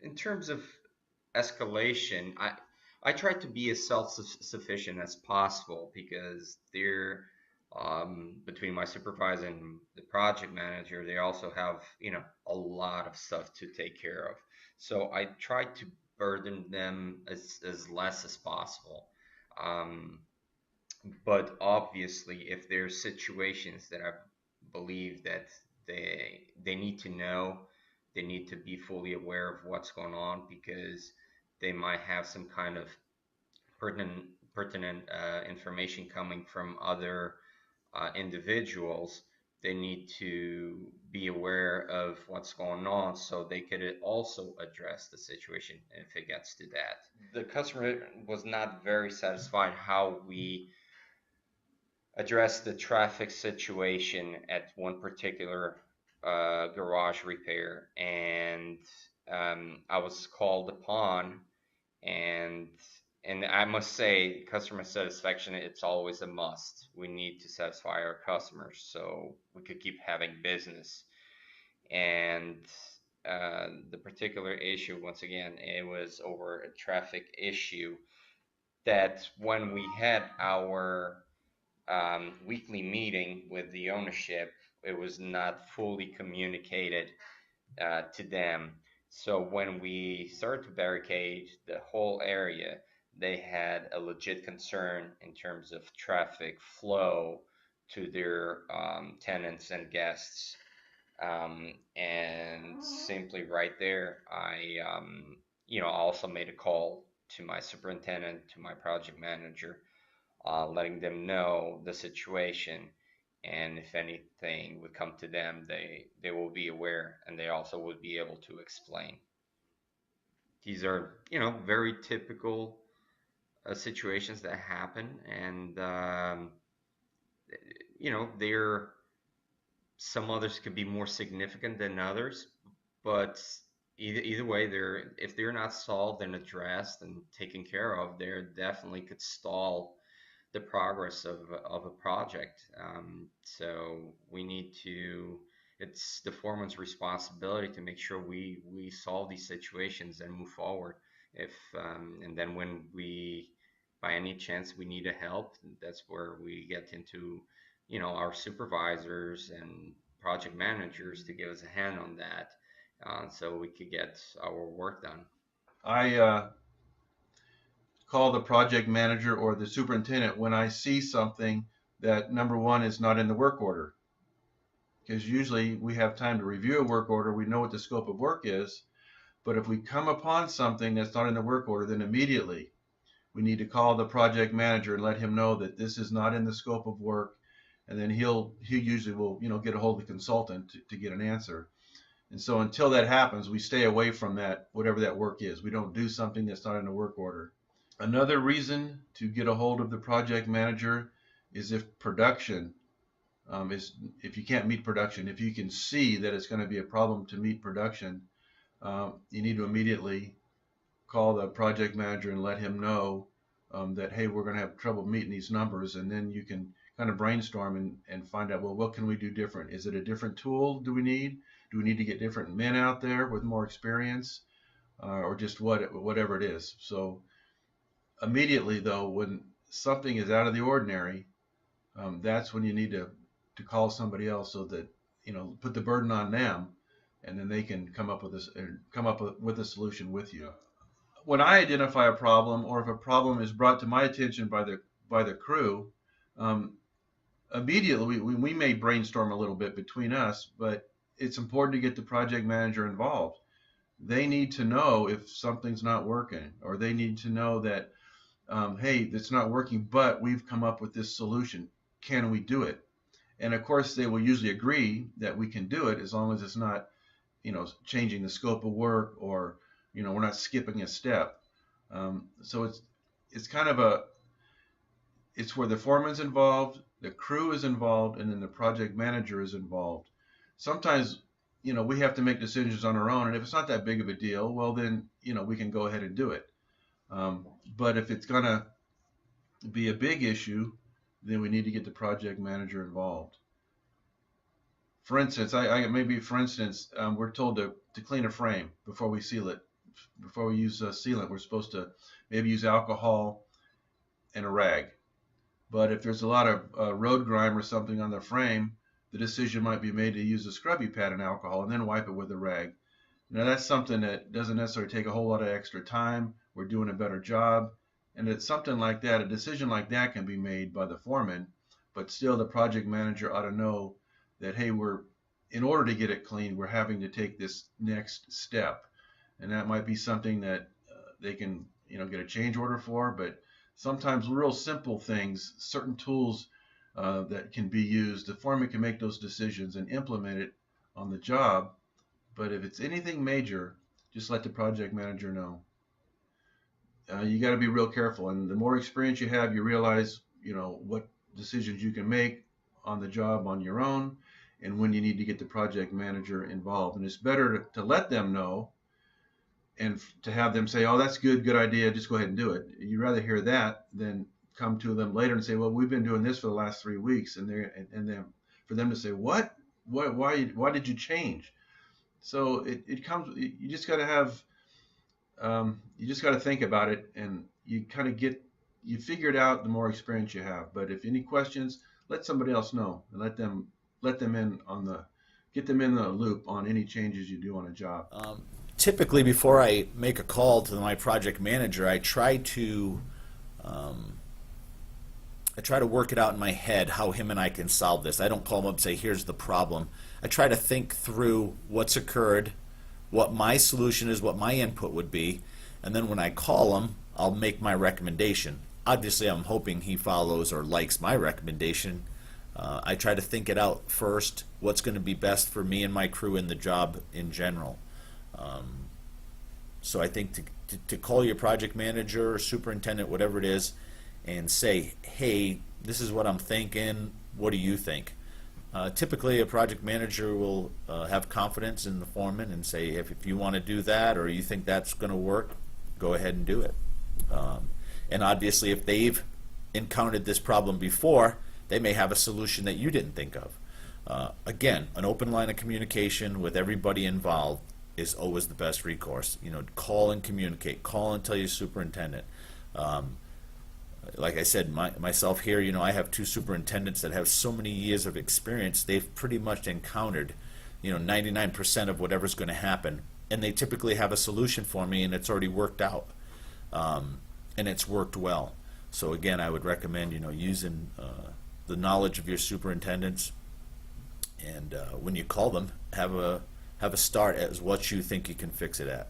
in terms of escalation, I try to be as self-sufficient as possible because they're between my supervisor and the project manager, they also have, a lot of stuff to take care of. So I try to burden them as less as possible. Um, but obviously, if there's situations that I believe that they need to know, they need to be fully aware of what's going on because they might have some kind of pertinent pertinent information coming from other individuals. They need to be aware of what's going on so they could also address the situation if it gets to that. The customer was not very satisfied how we addressed the traffic situation at one particular garage repair, and I was called upon, and I must say, customer satisfaction, it's always a must. We need to satisfy our customers so we could keep having business. And the particular issue, once again, it was over a traffic issue that when we had our weekly meeting with the ownership, it was not fully communicated to them. So when we started to barricade the whole area, they had a legit concern in terms of traffic flow to their tenants and guests. And simply right there, I also made a call to my superintendent, to my project manager, letting them know the situation, and if anything would come to them, they will be aware, and they also would be able to explain. These are, very typical situations that happen, and they're some others could be more significant than others, but either way, they're if they're not solved and addressed and taken care of, they definitely could stall the progress of a project. So we need to, it's the foreman's responsibility to make sure we solve these situations and move forward. If and then when we, by any chance, we need a help, that's where we get into, our supervisors and project managers to give us a hand on that, so we could get our work done. I call the project manager or the superintendent when I see something that, number one, is not in the work order. Because usually we have time to review a work order, we know what the scope of work is. But if we come upon something that's not in the work order, then immediately we need to call the project manager and let him know that this is not in the scope of work. And then he usually will, get a hold of the consultant to get an answer. And so until that happens, we stay away from that, whatever that work is. We don't do something that's not in the work order. Another reason to get a hold of the project manager is if production is, if you can't meet production, if you can see that it's going to be a problem to meet production, you need to immediately call the project manager and let him know that, hey, we're going to have trouble meeting these numbers. And then you can kind of brainstorm and find out, well, what can we do different? Is it a different tool do we need? Do we need to get different men out there with more experience, or just whatever it is? So immediately, though, when something is out of the ordinary, that's when you need to call somebody else so that, put the burden on them, and then they can come up with this and come up with a solution with you. When I identify a problem, or if a problem is brought to my attention by the crew, um, immediately we may brainstorm a little bit between us, but it's important to get the project manager involved. They need to know if something's not working, or they need to know that, hey, it's not working, but we've come up with this solution. Can we do it? And of course, they will usually agree that we can do it as long as it's not, changing the scope of work, or, we're not skipping a step. So it's kind of it's where the foreman's involved, the crew is involved, and then the project manager is involved. Sometimes, we have to make decisions on our own, and if it's not that big of a deal, well, then, we can go ahead and do it. But if it's going to be a big issue, then we need to get the project manager involved. For instance, maybe for instance, we're told to clean a frame before we seal it, before we use sealant, we're supposed to maybe use alcohol and a rag. But if there's a lot of road grime or something on the frame, the decision might be made to use a scrubby pad and alcohol and then wipe it with a rag. Now that's something that doesn't necessarily take a whole lot of extra time. We're doing a better job. And it's something like that, a decision like that can be made by the foreman, but still the project manager ought to know that, hey, in order to get it clean, we're having to take this next step. And that might be something that they can, get a change order for, but sometimes real simple things, certain tools that can be used, the foreman can make those decisions and implement it on the job. But if it's anything major, just let the project manager know. You got to be real careful, and the more experience you have, you realize, what decisions you can make on the job on your own, and when you need to get the project manager involved. And it's better to let them know and to have them say, oh, that's good idea, just go ahead and do it. You'd rather hear that than come to them later and say, well, we've been doing this for the last 3 weeks, and then for them to say, what, why did you change? So it comes, you just got to have, you just got to think about it, and you kind of you figure it out the more experience you have. But if any questions, let somebody else know, and get them in the loop on any changes you do on a job. Typically, before I make a call to my project manager, I try to work it out in my head how him and I can solve this. I don't call him up and say, here's the problem. I try to think through what's occurred, what my solution is, what my input would be, and then when I call him, I'll make my recommendation. Obviously, I'm hoping he follows or likes my recommendation. I try to think it out first, what's going to be best for me and my crew in the job in general. So I think to call your project manager or superintendent, whatever it is, and say, hey, this is what I'm thinking, what do you think? Typically, a project manager will have confidence in the foreman and say, if you want to do that or you think that's going to work, go ahead and do it. And obviously, if they've encountered this problem before, they may have a solution that you didn't think of. Again, an open line of communication with everybody involved is always the best recourse. Call and communicate. Call and tell your superintendent. Like I said, myself here, I have 2 superintendents that have so many years of experience. They've pretty much encountered, 99% of whatever's going to happen, and they typically have a solution for me, and it's already worked out, and it's worked well. So again, I would recommend, using the knowledge of your superintendents, and when you call them, have a start as what you think you can fix it at.